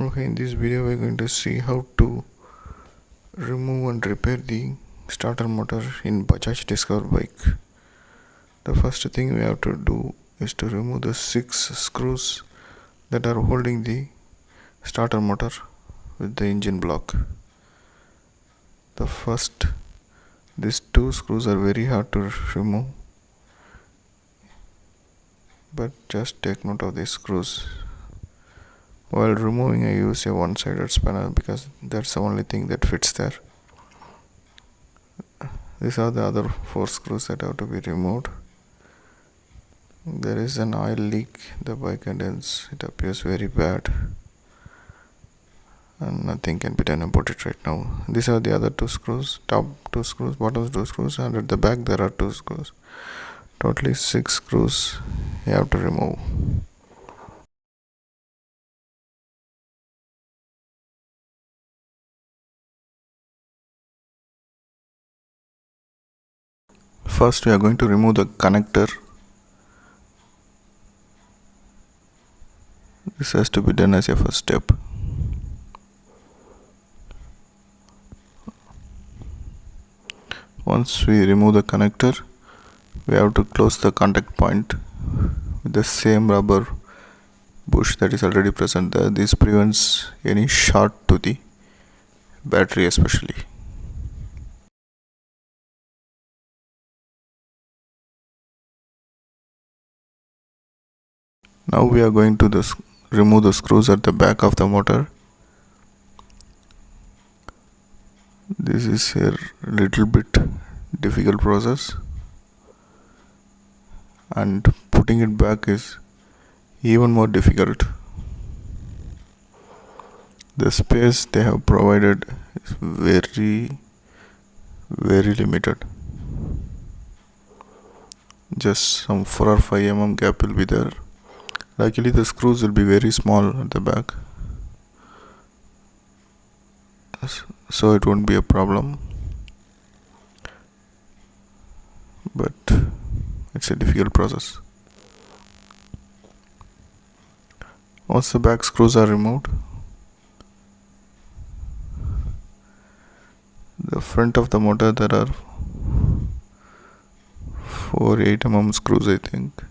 Okay, in this video we're going to see how to remove and repair the starter motor in Bajaj Discover bike. The first thing we have to do is to remove the 6 screws that are holding the starter motor with the engine block. These 2 screws are very hard to remove, but just take note of these screws. While removing, I use a one-sided spanner because that's the only thing that fits there. These are the other 4 screws that have to be removed. There is an oil leak in the bike condense. It appears very bad and nothing can be done about it right now. These are the other 2 screws, top 2 screws, bottom 2 screws, and at the back there are 2 screws. Totally 6 screws you have to remove. First we are going to remove the connector. This has to be done as a first step. Once we remove the connector, we have to close the contact point with the same rubber bush that is already present there. This prevents any short to the battery especially. Now we are going to remove the screws at the back of the motor. This is a little bit difficult process, and putting it back is even more difficult. The space they have provided is very limited. Just some 4 or 5 mm gap will be there. Luckily the screws will be very small at the back, so it won't be a problem, but it's a difficult process. Once the back screws are removed, the front of the motor there are 4 8 mm screws, I think,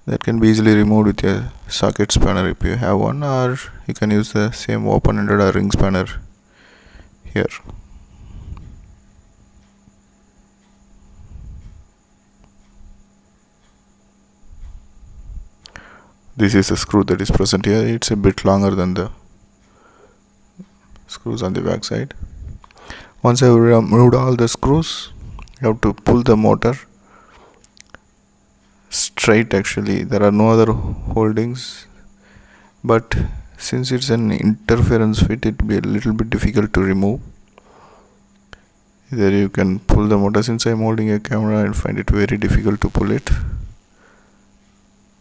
that can be easily removed with a socket spanner if you have one, or you can use the same open-ended or ring spanner here. This is the screw that is present here. It's a bit longer than the screws on the back side. Once I have removed all the screws, you have to pull the motor straight. Actually, there are no other holdings, but since it's an interference fit, it will be a little bit difficult to remove. Either you can pull the motor. Since I'm holding a camera, I find it very difficult to pull it,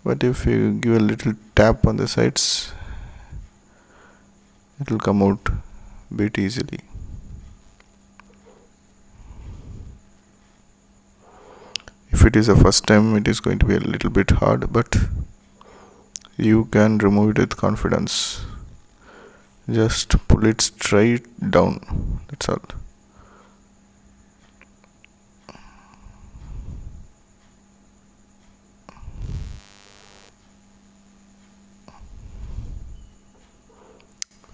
but if you give a little tap on the sides, it will come out a bit easily. If it is the first time, it is going to be a little bit hard, but you can remove it with confidence. Just pull it straight down, that's all.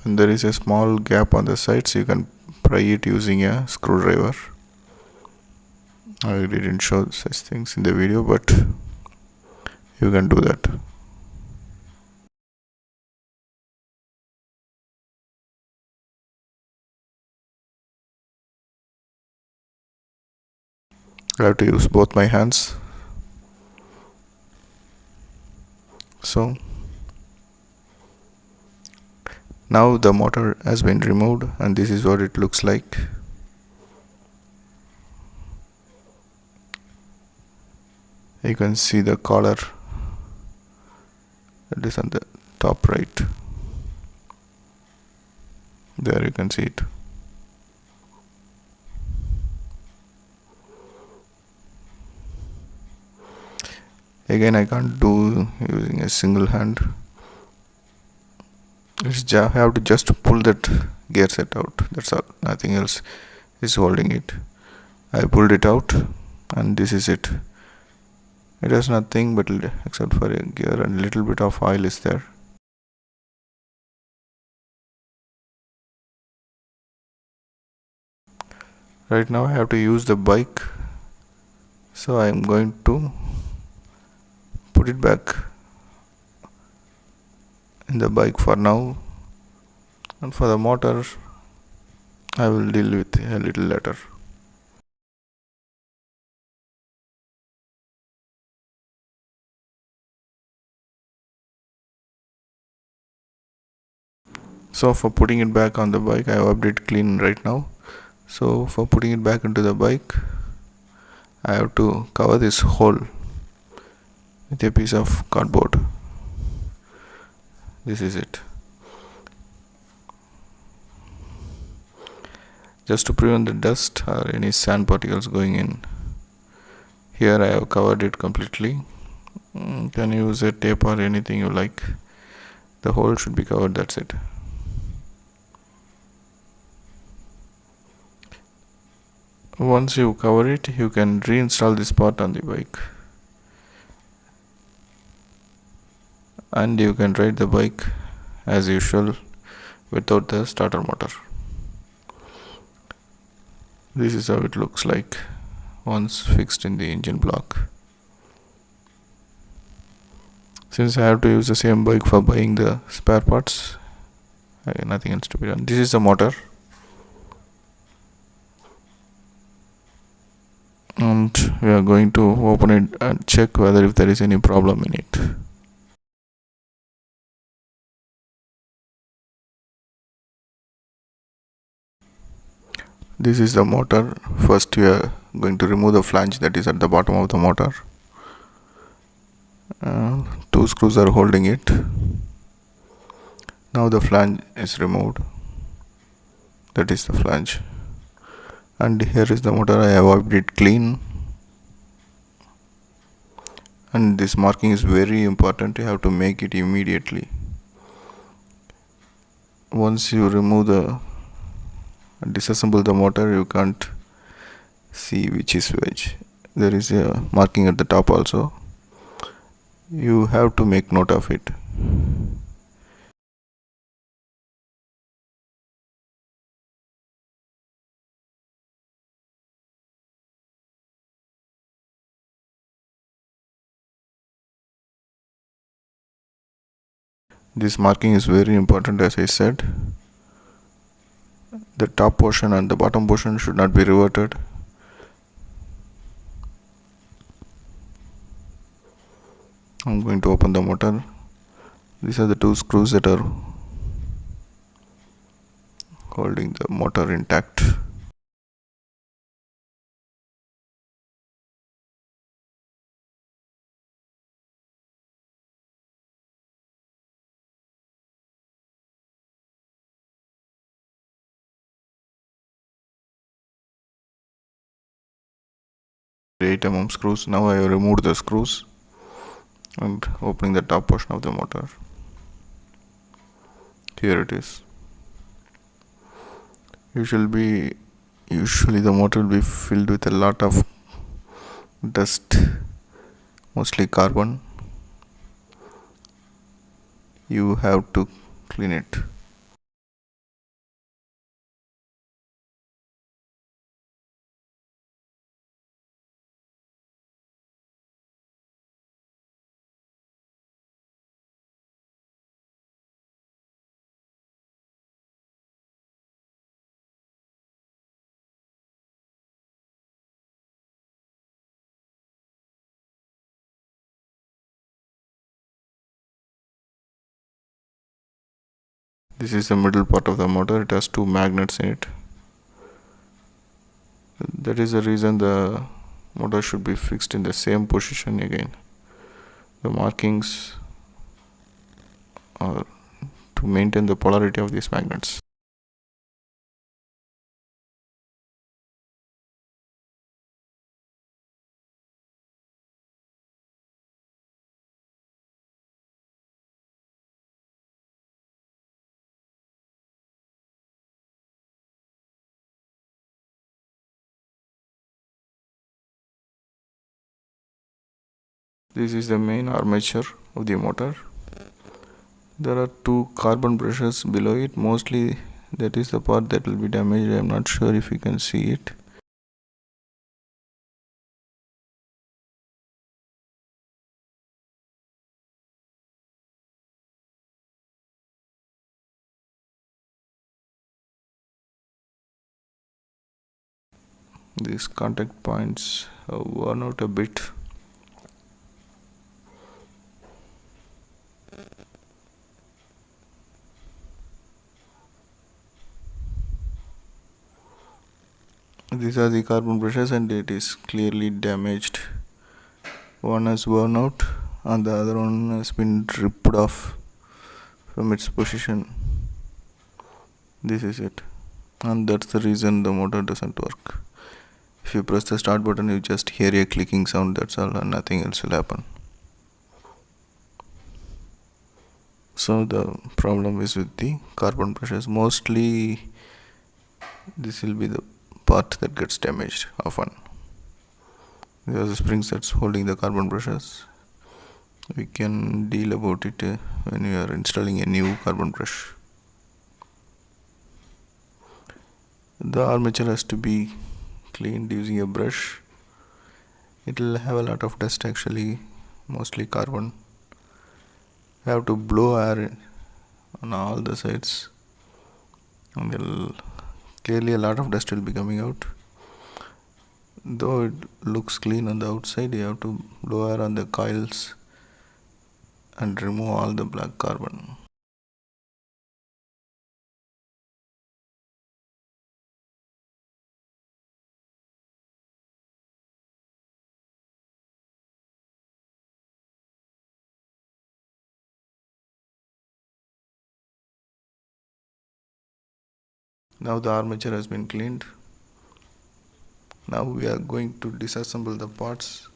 When there is a small gap on the sides, you can pry it using a screwdriver. I didn't show such things in the video, but you can do that. I have to use both my hands. So now the motor has been removed, and this is what it looks like. You can see the collar that is on the top right. There you can see it. Again, I can't do using a single hand. have to just pull that gear set out. That's all. Nothing else is holding it. I pulled it out, and this is it. It has nothing but except for a gear and a little bit of oil is there. Right now I have to use the bike, so I am going to put it back in the bike for now, and for the motor I will deal with a little later. So for putting it back on the bike, I have updated clean right now. So for putting it back into the bike, I have to cover this hole with a piece of cardboard. This is it. Just to prevent the dust or any sand particles going in. Here I have covered it completely. You can use a tape or anything you like. The hole should be covered, that's it. Once you cover it, you can reinstall this part on the bike, and you can ride the bike as usual without the starter motor. This is how it looks like once fixed in the engine block. Since I have to use the same bike for buying the spare parts, nothing else to be done. This is the motor, and we are going to open it and check whether if there is any problem in it. This is the motor. First we are going to remove the flange that is at the bottom of the motor. Two screws are holding it. Now the flange is removed. That is the flange. And here is the motor. I have wiped it clean. And this marking is very important. You have to make it immediately. Once you remove the disassemble the motor, you can't see which is which. There is a marking at the top also. You have to make note of it. This marking is very important, as I said. The top portion and the bottom portion should not be reverted. I'm going to open the motor. These are the two screws that are holding the motor intact. The 8 mm screws. Now I have removed the screws and opening the top portion of the motor. Here it is. Usually the motor will be filled with a lot of dust, mostly carbon. You have to clean it. This is the middle part of the motor. It has two magnets in it. That is the reason the motor should be fixed in the same position again. The markings are to maintain the polarity of these magnets. This is the main armature of the motor. There are two carbon brushes below it. Mostly that is the part that will be damaged. I am not sure if you can see it. These contact points have worn out a bit. These are the carbon brushes and it is clearly damaged. One has worn out and the other one has been ripped off from its position. This is it, and that's the reason the motor doesn't work. If you press the start button, you just hear a clicking sound, that's all, and nothing else will happen. So the problem is with the carbon brushes. Mostly this will be the part that gets damaged often. There are the springs that's holding the carbon brushes. We can deal about it when we are installing a new carbon brush. The armature has to be cleaned using a brush. It will have a lot of dust actually, mostly carbon. We have to blow air on all the sides, and clearly a lot of dust will be coming out. Though it looks clean on the outside, you have to blow air on the coils and remove all the black carbon. Now the armature has been cleaned. Now we are going to disassemble the parts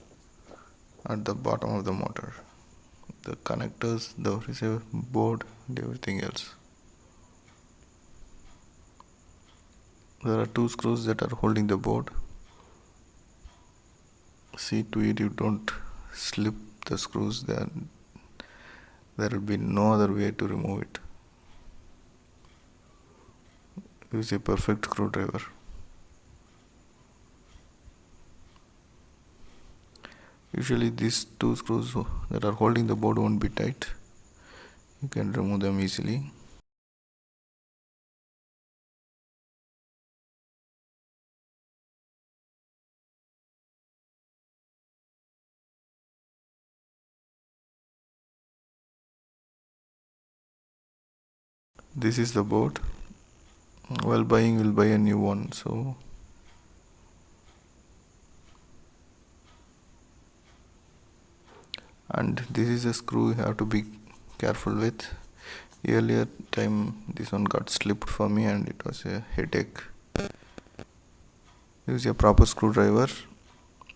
at the bottom of the motor, the connectors, the receiver board, and everything else. There are two screws that are holding the board. See to it you don't slip the screws. There will be no other way to remove it. Use a perfect screwdriver. Usually these two screws that are holding the board won't be tight. You can remove them easily. This is the board. While buying, we'll buy a new one. And this is a screw you have to be careful with. Earlier time this one got slipped for me and it was a headache. Use a proper screwdriver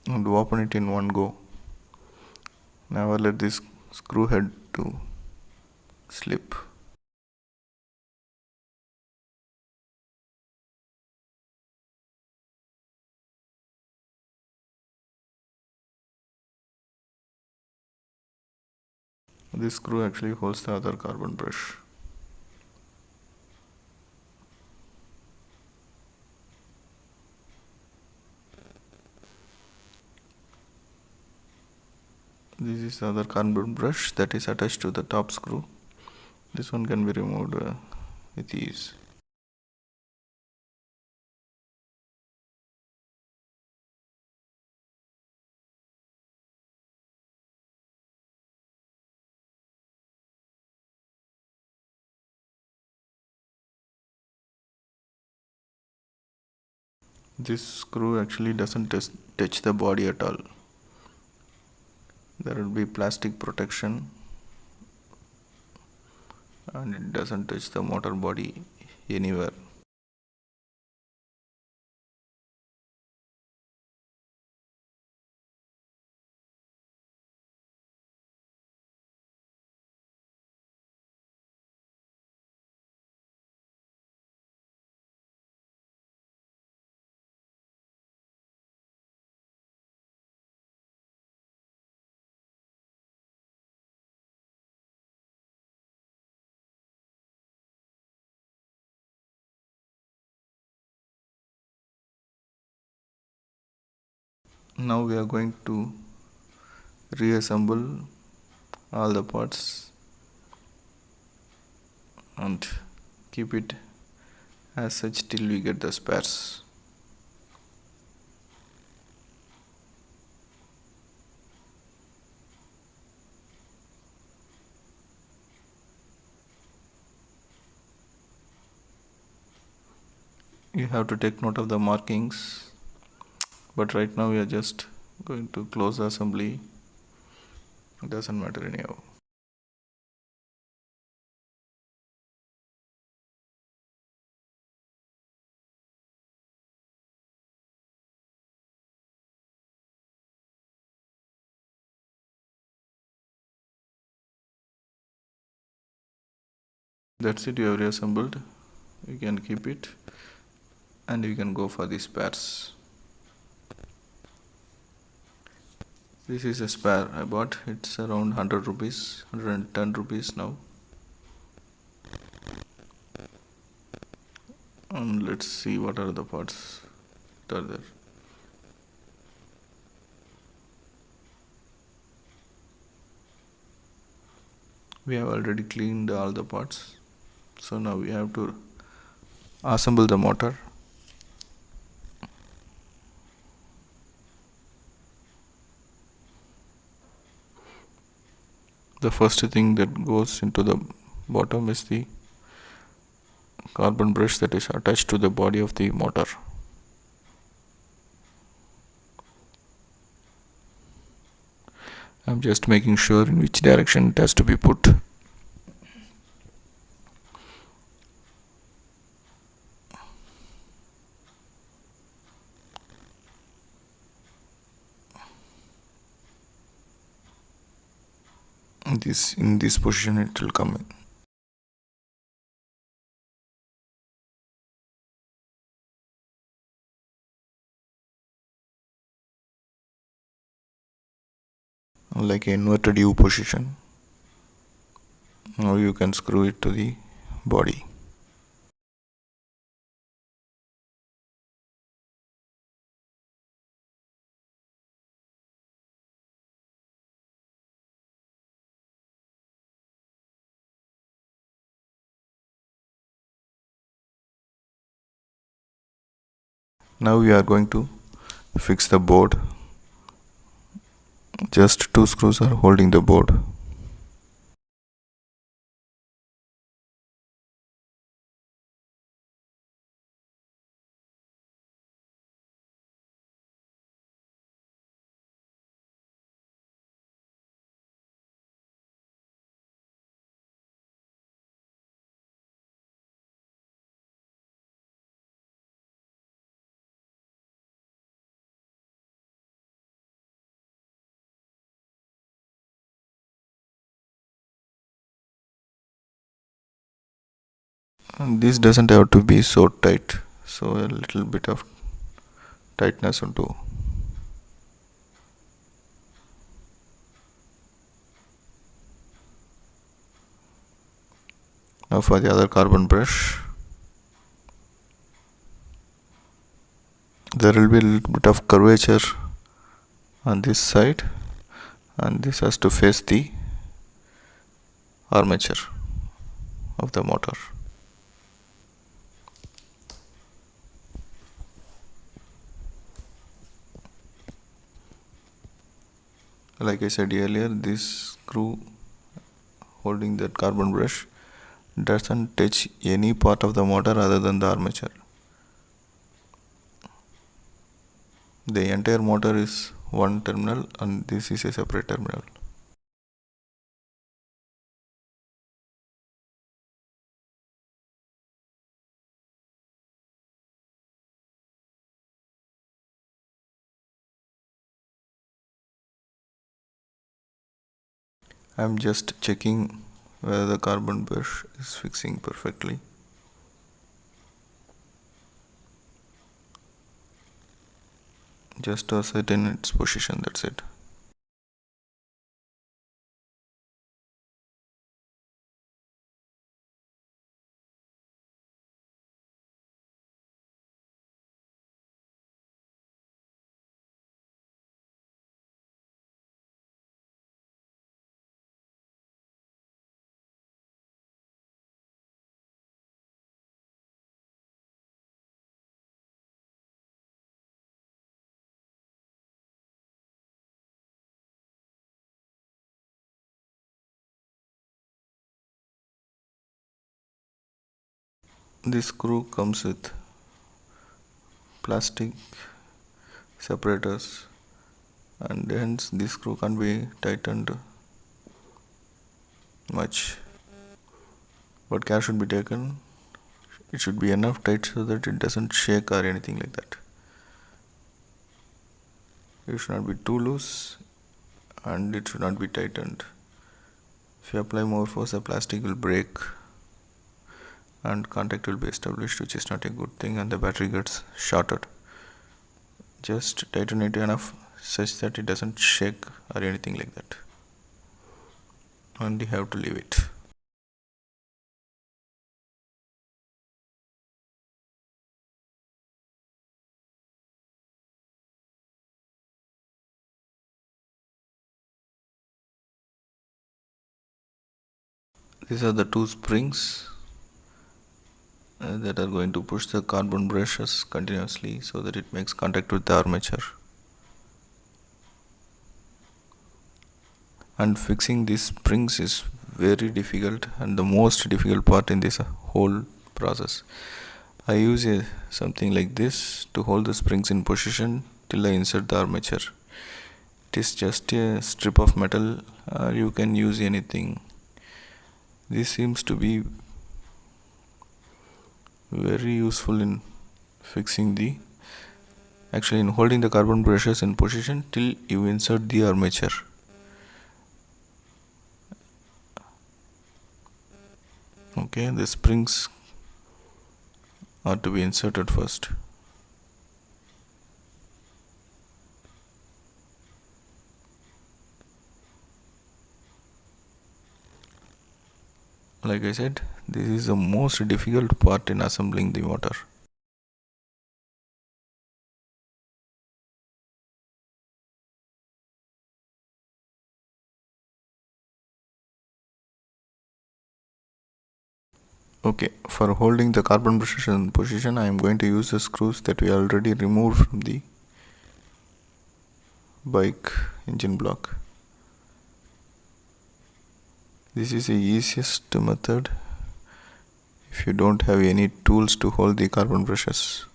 and open it in one go. Never let this screw head to slip. This screw actually holds the other carbon brush. This is the other carbon brush that is attached to the top screw. This one can be removed with ease. This screw actually doesn't touch the body at all. There will be plastic protection and it doesn't touch the motor body anywhere. Now we are going to reassemble all the parts and keep it as such till we get the spares. You have to take note of the markings, but right now we are just going to close the assembly. It doesn't matter anyhow. That's it, you have reassembled. You can keep it and you can go for the spares. This is a spare I bought. It's around 100 rupees, 110 rupees now. And let's see what are the parts that are there. We have already cleaned all the parts, so now we have to assemble the motor. The first thing that goes into the bottom is the carbon brush that is attached to the body of the motor. I'm just making sure in which direction it has to be put. In this position it will come in. Like an inverted U position. Now you can screw it to the body. Now we are going to fix the board. Just two screws are holding the board. And this doesn't have to be so tight, so a little bit of tightness will do. Now for the other carbon brush, there will be a little bit of curvature on this side, and this has to face the armature of the motor. Like I said earlier, this screw holding that carbon brush doesn't touch any part of the motor other than the armature. The entire motor is one terminal and this is a separate terminal. I'm just checking whether the carbon brush is fixing perfectly. Just to ascertain its position, that's it. This screw comes with plastic separators, and hence this screw can't be tightened much, but care should be taken. It should be enough tight so that it doesn't shake or anything like that. It should not be too loose and it should not be tightened. If you apply more force, the plastic will break and contact will be established, which is not a good thing, and the battery gets shorted. Just tighten it enough such that it doesn't shake or anything like that, and you have to leave it. These are the two springs that are going to push the carbon brushes continuously so that it makes contact with the armature. And fixing these springs is very difficult and the most difficult part in this whole process. I use something like this to hold the springs in position till I insert the armature. It is just a strip of metal, or you can use anything. This seems to be very useful in fixing in holding the carbon brushes in position till you insert the armature. Okay, the springs are to be inserted first. Like I said, this is the most difficult part in assembling the motor. Okay, for holding the carbon brushes in position, I am going to use the screws that we already removed from the bike engine block. This is the easiest method if you don't have any tools to hold the carbon brushes.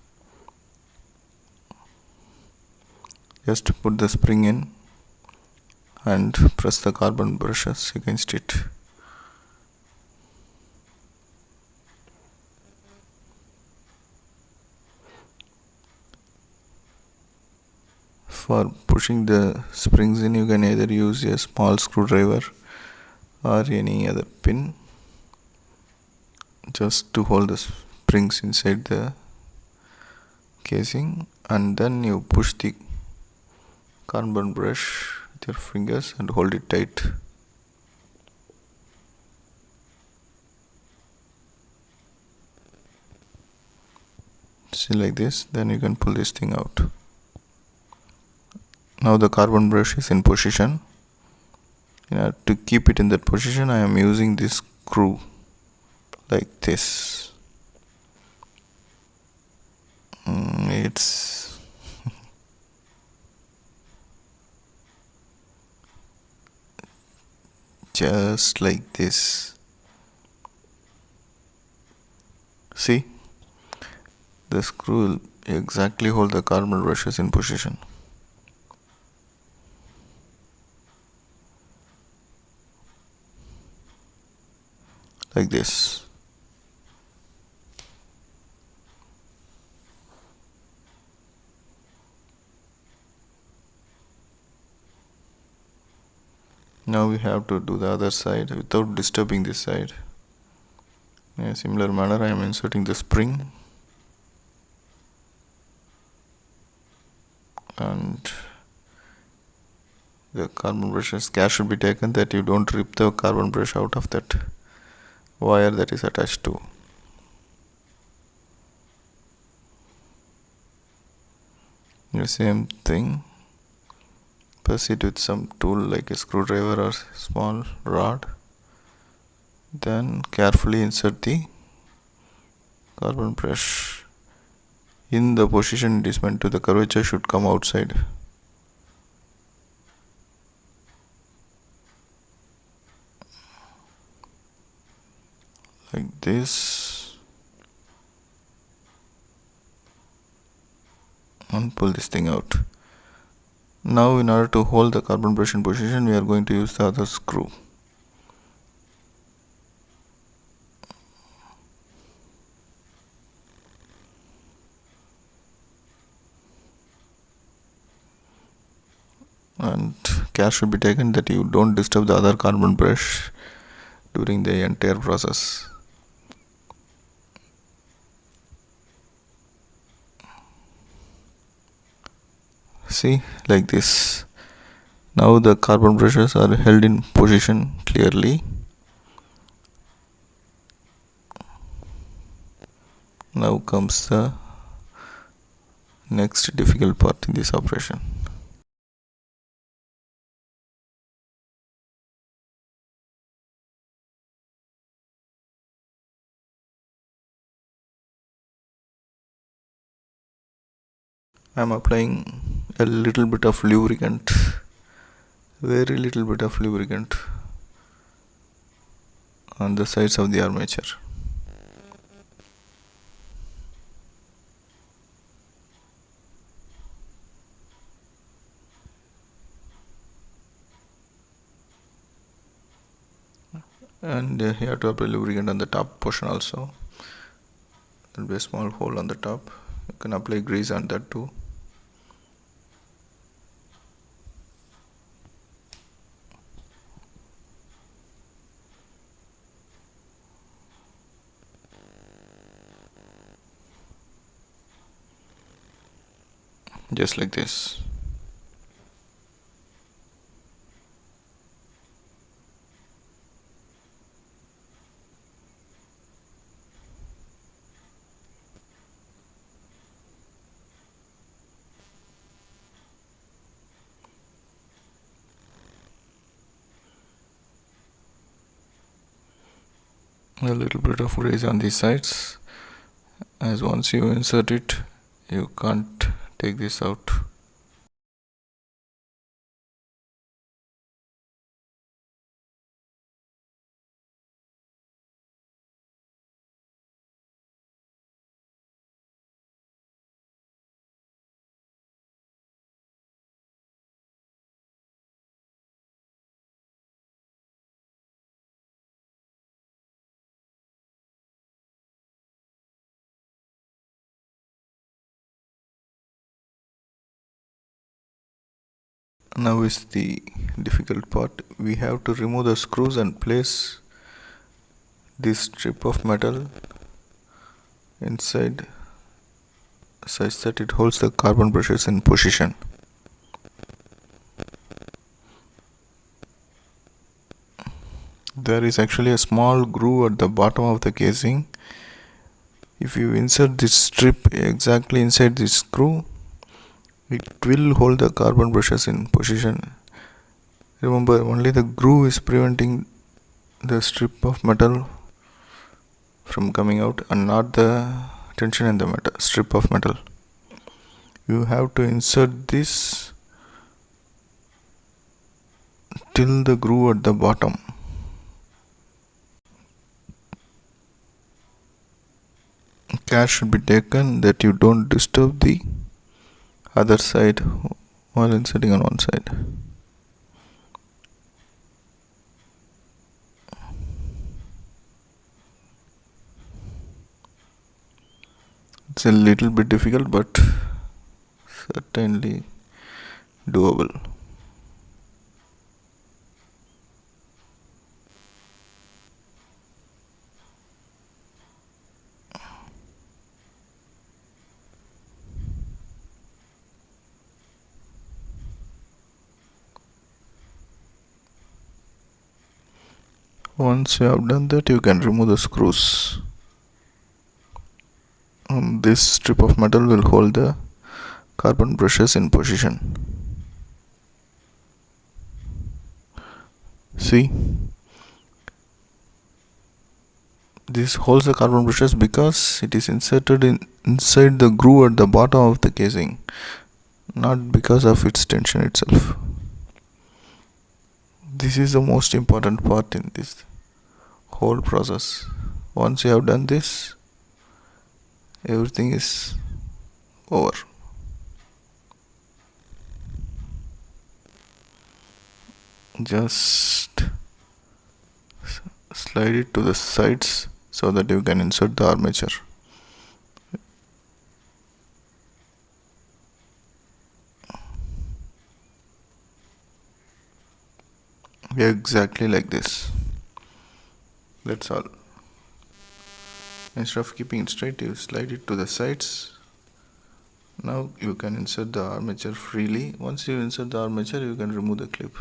Just put the spring in and press the carbon brushes against it. For pushing the springs in, you can either use a small screwdriver or any other pin just to hold the springs inside the casing, and then you push the carbon brush with your fingers and hold it tight. See, like this, then you can pull this thing out. Now the carbon brush is in position. To keep it in that position, I am using this screw like this. It's just like this. See, the screw will exactly hold the carbon brushes in position. Like this. Now we have to do the other side without disturbing this side. In a similar manner, I am inserting the spring and the carbon brushes. Care should be taken that you don't rip the carbon brush out of that wire that is attached to. The same thing. Press it with some tool like a screwdriver or small rod. Then carefully insert the carbon brush in the position it is meant to. The curvature should come outside. Like this. and pull this thing out. Now in order to hold the carbon brush in position, we are going to use the other screw. And care should be taken that you don't disturb the other carbon brush during the entire process. See, like this. Now the carbon brushes are held in position clearly. Now comes the next difficult part in this operation. I am applying a little bit of lubricant, very little bit of lubricant on the sides of the armature. And you have to apply lubricant on the top portion also. There will be a small hole on the top. You can apply grease on that too. Just like this. A little bit of grease on these sides, as once you insert it, you can't take this out. Now is the difficult part. We have to remove the screws and place this strip of metal inside such that it holds the carbon brushes in position. There is actually a small groove at the bottom of the casing. If you insert this strip exactly inside this screw, it will hold the carbon brushes in position. Remember, only the groove is preventing the strip of metal from coming out and not the tension in the strip of metal. You have to insert this till the groove at the bottom. Care should be taken that you don't disturb the other side while inserting on one side. It's a little bit difficult, but certainly doable. Once you have done that, you can remove the screws. This strip of metal will hold the carbon brushes in position. See, this holds the carbon brushes because it is inserted inside the groove at the bottom of the casing, not because of its tension itself. This is the most important part in this whole process. Once you have done this, everything is over. just slide it to the sides so that you can insert the armature. Exactly like this. That's all. Instead of keeping it straight, you slide it to the sides. Now you can insert the armature freely. Once you insert the armature, you can remove the clip.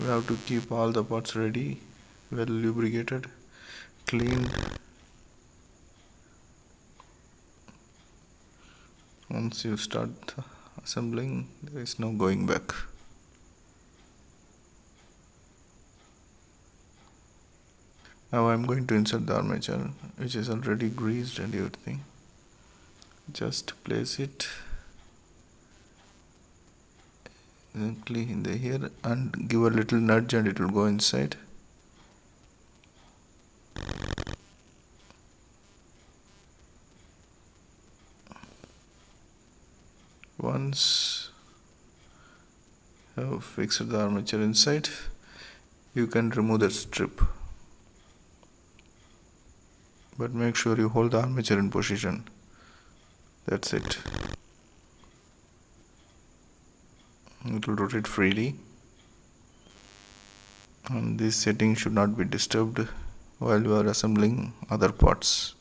You have to keep all the parts ready, well lubricated, cleaned. Once you start assembling, there is no going back. Now I am going to insert the armature, which is already greased and everything. Just place it exactly in the here and give a little nudge and it will go inside. Once you have fixed the armature inside, you can remove that strip. But make sure you hold the armature in position. That's it. It will rotate freely. And this setting should not be disturbed while you are assembling other parts.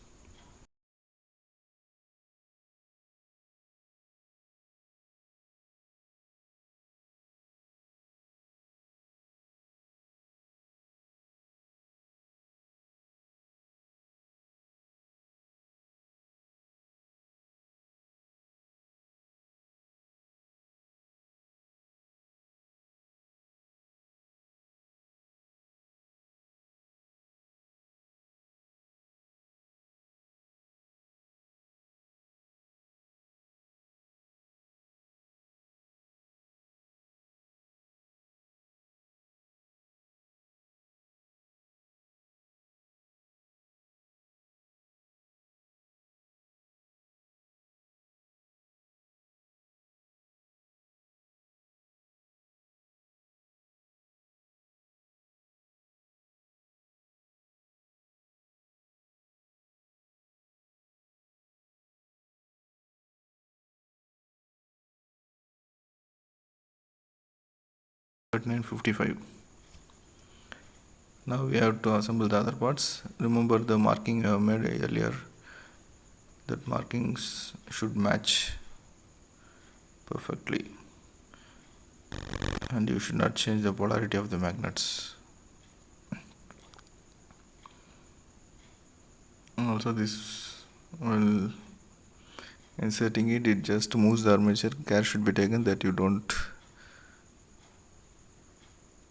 At 9:55. Now we have to assemble the other parts. Remember the marking you have made earlier. That markings should match perfectly. And you should not change the polarity of the magnets. Also this, well, inserting it just moves the armature. Care should be taken that you don't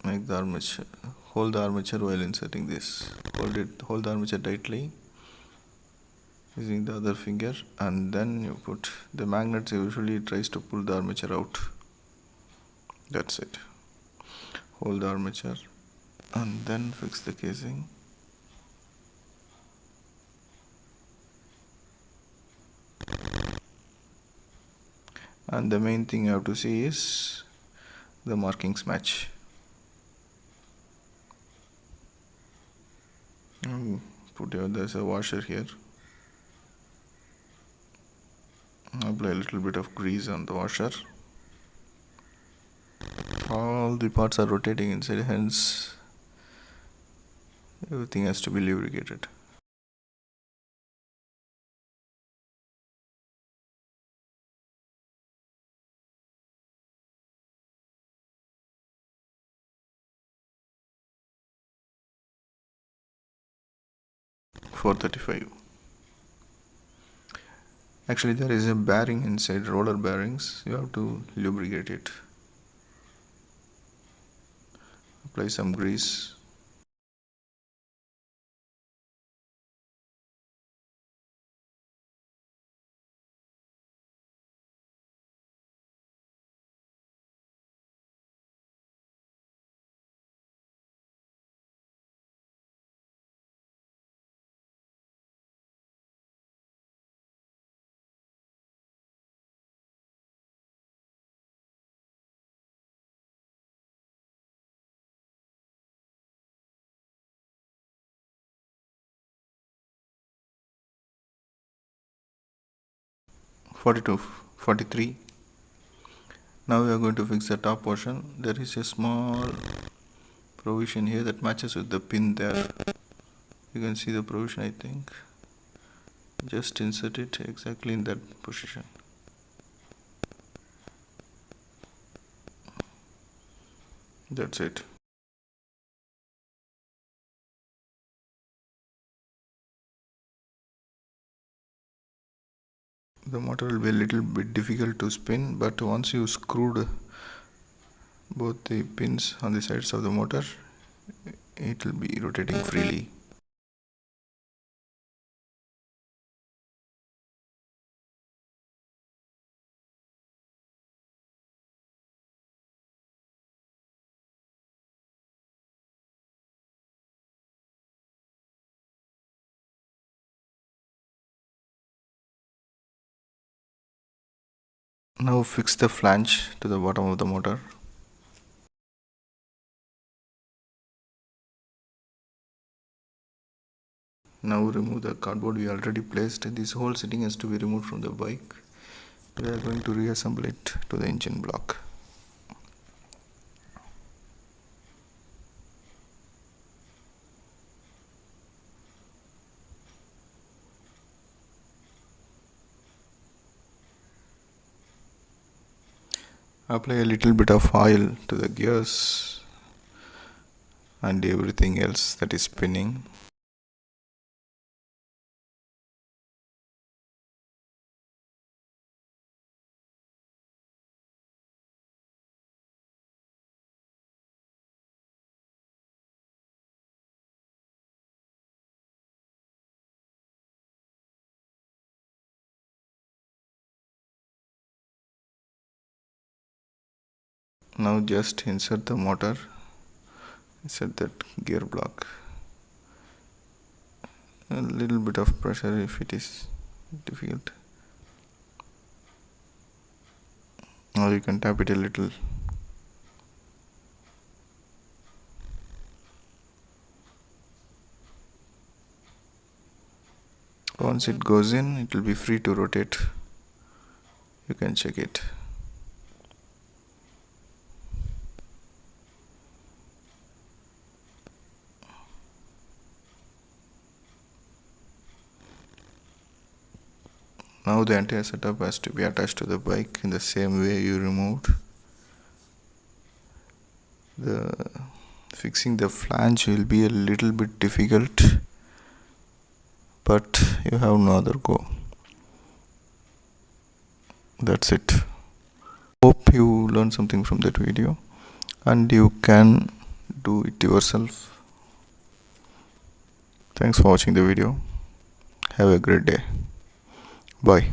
make the armature, hold the armature while inserting this. Hold the armature tightly using the other finger, and then you put the magnets. Usually tries to pull the armature out. That's it. Hold the armature and then fix the casing. And the main thing you have to see is the markings match. There's a washer here. Apply a little bit of grease on the washer. All the parts are rotating inside, hence everything has to be lubricated. $435. Actually, there is a bearing inside, roller bearings. You have to lubricate it. Apply some grease. 42, 43. Now we are going to fix the top portion. There is a small provision here that matches with the pin there. You can see the provision, I think. Just insert it exactly in that position. That's it. The motor will be a little bit difficult to spin, but once you screwed both the pins on the sides of the motor, it will be rotating freely. Now fix the flange to the bottom of the motor. Now remove the cardboard we already placed. This whole sitting has to be removed from the bike. We are going to reassemble it to the engine block. Apply a little bit of oil to the gears and everything else that is spinning. Now just insert the motor, insert that gear block. A little bit of pressure if it is difficult. Now you can tap it a little. Once it goes in, it will be free to rotate. You can check it. Now the entire setup has to be attached to the bike in the same way you removed. Fixing the flange will be a little bit difficult, but you have no other go. That's it. Hope you learned something from that video and you can do it yourself. Thanks for watching the video. Have a great day. Bye.